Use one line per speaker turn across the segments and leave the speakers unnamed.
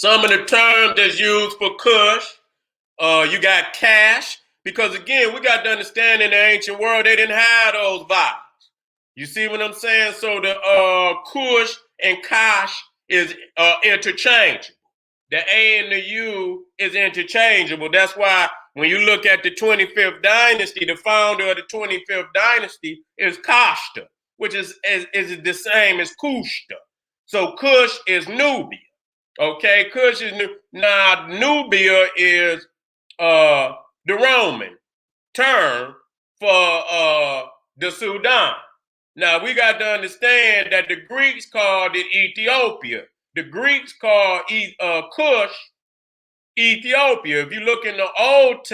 Some of the terms that's used for Cush, you got cash, because again, we got to understand in the ancient world, they didn't have those vowels. You see what I'm saying? So the Cush and Kash is interchangeable. The A and the U is interchangeable. That's why when you look at the 25th dynasty, the founder of the 25th dynasty is Kashta, which is the same as Kushta. So Cush is Nubia. Okay, Cush is now Nubia is the Roman term for the Sudan. Now we got to understand that the Greeks called it Ethiopia. The Greeks called Cush Ethiopia. If you look in the Old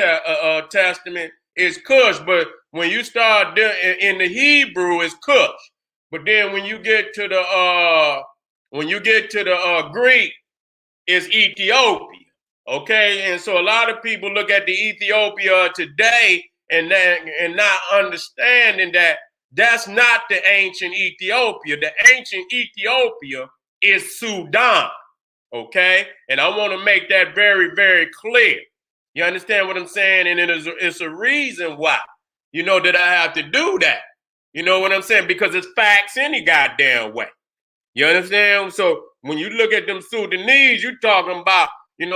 Testament, it's Cush, but when you start in the Hebrew, it's Cush. But then when you get to the Greek, it's Ethiopia. Okay, and so a lot of people look at the Ethiopia today and not understanding that that's not the ancient Ethiopia. The ancient Ethiopia is Sudan. Okay, and I want to make that very, very clear. You understand what I'm saying? And it's a reason why, that I have to do that. You know what I'm saying? Because it's facts any goddamn way. You understand? So when you look at them Sudanese, you're talking about, a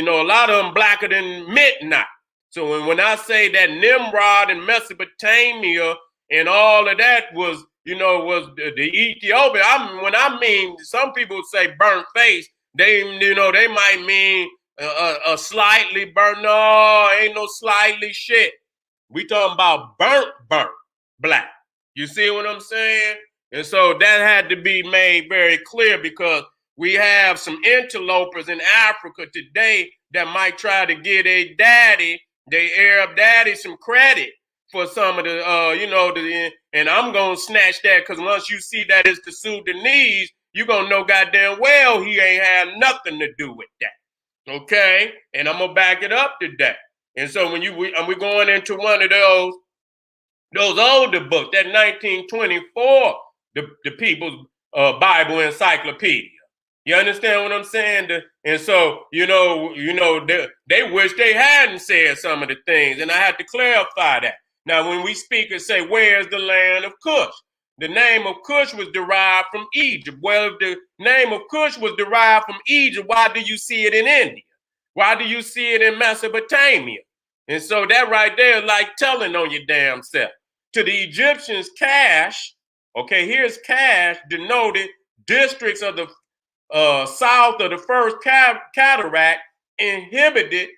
lot of them blacker than midnight. So when I say that Nimrod and Mesopotamia and all of that was the Ethiopia, when I mean, some people say burnt face, they might mean a slightly burnt. No, ain't no slightly shit. We talking about burnt black. You see what I'm saying? And so that had to be made very clear, because we have some interlopers in Africa today that might try to give their Arab daddy, some credit for some of the, and I'm going to snatch that, because once you see that it's the Sudanese, you're going to know goddamn well he ain't had nothing to do with that. Okay? And I'm going to back it up to that. And so when we're going into one of those older books, that 1924, the People's Bible Encyclopedia. You understand what I'm saying? And so, they wish they hadn't said some of the things, and I had to clarify that. Now, when we speak and say, where's the land of Cush? The name of Cush was derived from Egypt. Well, if the name of Cush was derived from Egypt, why do you see it in India? Why do you see it in Mesopotamia? And so that right there is like telling on your damn self. To the Egyptians, cash, okay, here's cash, denoted districts of the south of the first cataract, inhibited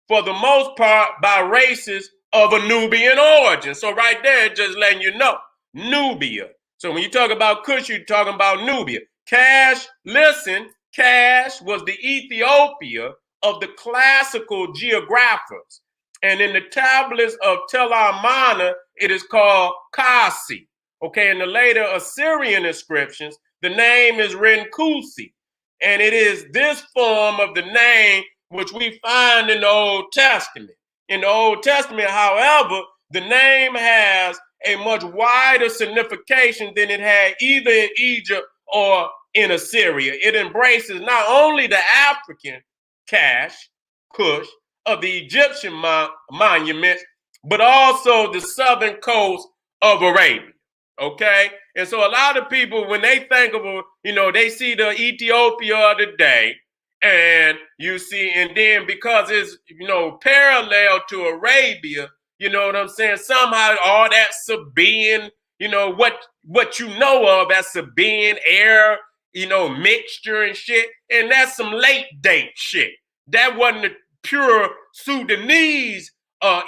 for the most part by races of a Nubian origin. So right there, just letting you know, Nubia. So when you talk about Cush, you're talking about Nubia. Cash, listen, Cash was the Ethiopia of the classical geographers. And in the tablets of Tel Amarna, it is called Kasi. Okay, in the later Assyrian inscriptions, the name is written Kusi. And it is this form of the name which we find in the Old Testament. In the Old Testament, however, the name has a much wider signification than it had either in Egypt or in Assyria. It embraces not only the African Cash, Cush, of the Egyptian monuments, but also the southern coast of Arabia. Okay? And so a lot of people, when they think of, they see the Ethiopia of the day, and you see, and then because it's, parallel to Arabia, you know what I'm saying? Somehow all that Sabaean, what you know of as Sabaean air, mixture and shit, and that's some late date shit. That wasn't the pure Sudanese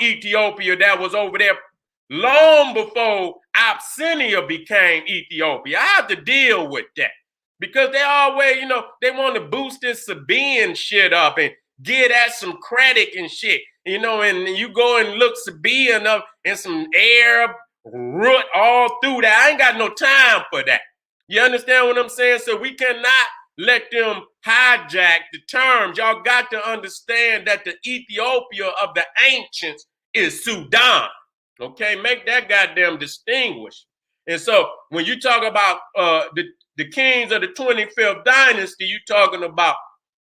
Ethiopia that was over there long before Abyssinia became Ethiopia. I have to deal with that, because they always, they want to boost this Sabaean shit up and give that some credit and shit, and you go and look Sabaean up and some Arab root all through that. I ain't got no time for that. You understand what I'm saying? So we cannot let them hijack the terms. Y'all got to understand that the Ethiopia of the ancients is Sudan. Okay, make that goddamn distinguish. And so when you talk about the kings of the 25th dynasty, you're talking about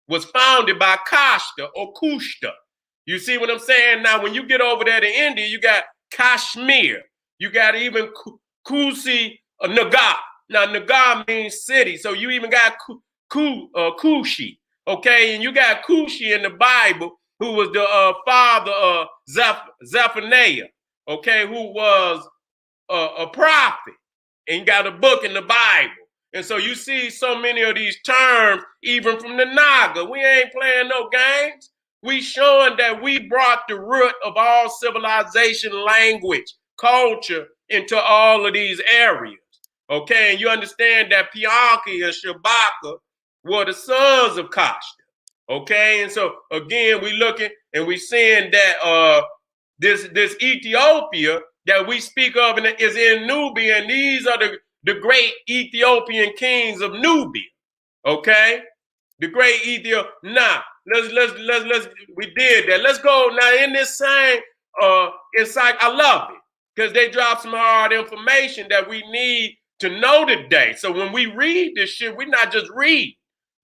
was founded by Kashta or Kushta. You see what I'm saying? Now, when you get over there to India, you got Kashmir. You got even Kusi Nagar. Now, Nagar means city. So you even got Kushi. Okay, and you got Kushi in the Bible, who was the father of Zephaniah, okay, who was a prophet, and got a book in the Bible. And so you see so many of these terms, even from the Naga. We ain't playing no games. We showing that we brought the root of all civilization, language, culture into all of these areas. Okay, and you understand that Pianki and Shabaka were the sons of Kashta. Okay, and so again, we looking and we seeing that this Ethiopia that we speak of is in Nubia, and these are the great Ethiopian kings of Nubia. Okay, the great Ethiopia. Now let's we did that. Let's go now in this same insight. I love it because they drop some hard information that we need to know today. So when we read this shit, we're not just reading.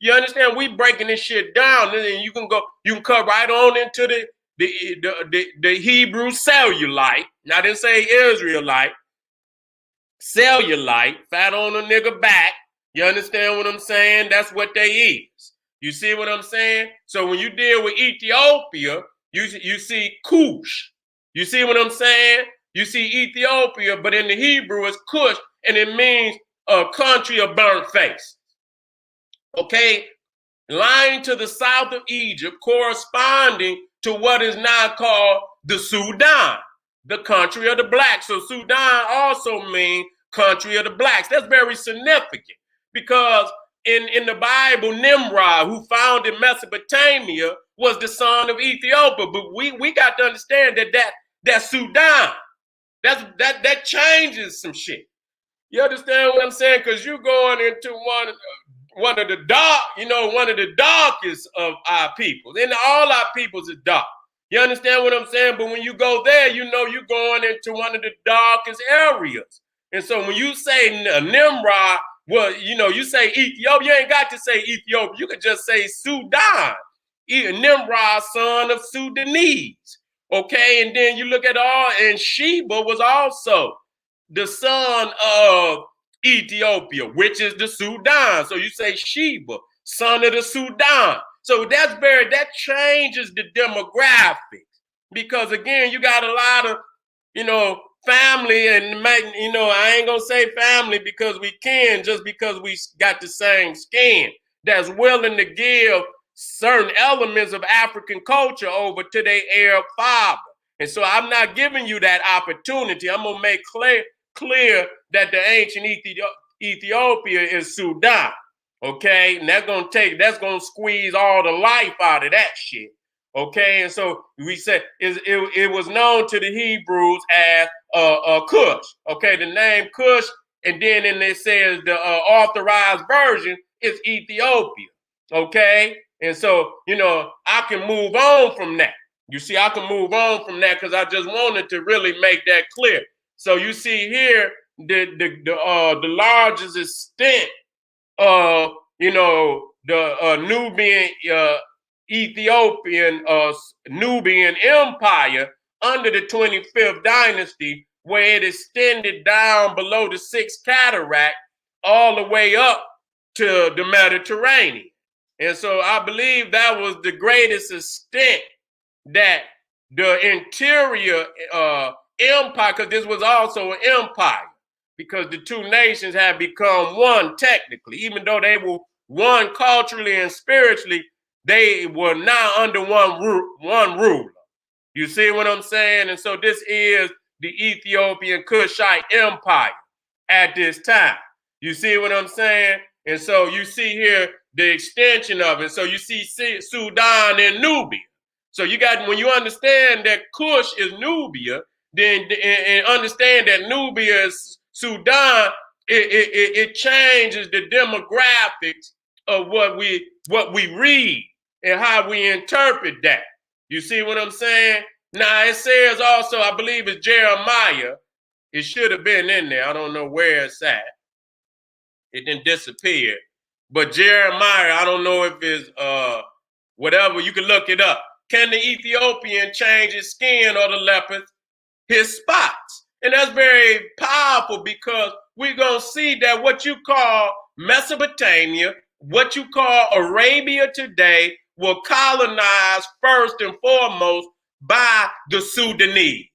You understand? We breaking this shit down, and you can cut right on into the Hebrew cellulite. Now, I didn't say Israelite. Cellulite, fat on a nigga back. You understand what I'm saying? That's what they is. You see what I'm saying? So when you deal with Ethiopia, you see Kush. You see what I'm saying? You see Ethiopia, but in the Hebrew it's Kush, and it means a country of burnt face. Okay, lying to the south of Egypt, corresponding to what is now called the Sudan, the country of the blacks. So Sudan also means country of the blacks. That's very significant because in the Bible, Nimrod, who founded Mesopotamia, was the son of Ethiopia. But we got to understand that Sudan, that changes some shit. You understand what I'm saying? Because you're going into one of the darkest of our people. And all our peoples is dark. You understand what I'm saying? But when you go there, you know you're going into one of the darkest areas. And so when you say Nimrod, well, you say Ethiopia, you ain't got to say Ethiopia. You could just say Sudan. Nimrod, son of Sudanese. Okay, and then you look at and Sheba was also the son of Ethiopia, which is the Sudan. So you say Sheba, son of the Sudan. So that changes the demographics because again, you got a lot of, family and I ain't gonna say family because we can, just because we got the same skin, that's willing to give certain elements of African culture over to their Arab father. And so I'm not giving you that opportunity. I'm gonna make clear that the ancient Ethiopia is Sudan. Okay, and that's gonna squeeze all the life out of that shit. Okay, and so we said it was known to the Hebrews as Cush. Okay, the name Cush, and then it says the authorized version is Ethiopia. Okay, and so I can move on from that. You see, I can move on from that because I just wanted to really make that clear. So you see here the largest extent of the Nubian Ethiopian Nubian Empire under the 25th dynasty, where it extended down below the Sixth Cataract all the way up to the Mediterranean. And so I believe that was the greatest extent that the interior empire, because this was also an empire, because the two nations had become one technically, even though they were one culturally and spiritually, they were now under one ruler. You see what I'm saying? And so this is the Ethiopian Kushite Empire at this time. You see what I'm saying? And so you see here the extension of it. So you see Sudan and Nubia. So when you understand that Kush is Nubia, then and understand that Nubia is Sudan, it changes the demographics of what we read and how we interpret that. You see what I'm saying? Now it says also, I believe it's Jeremiah. It should have been in there. I don't know where it's at. It didn't disappear. But Jeremiah, I don't know if it's whatever, you can look it up. Can the Ethiopian change his skin or the leopard his spots? And that's very powerful because we're going to see that what you call Mesopotamia, what you call Arabia today, were colonized first and foremost by the Sudanese.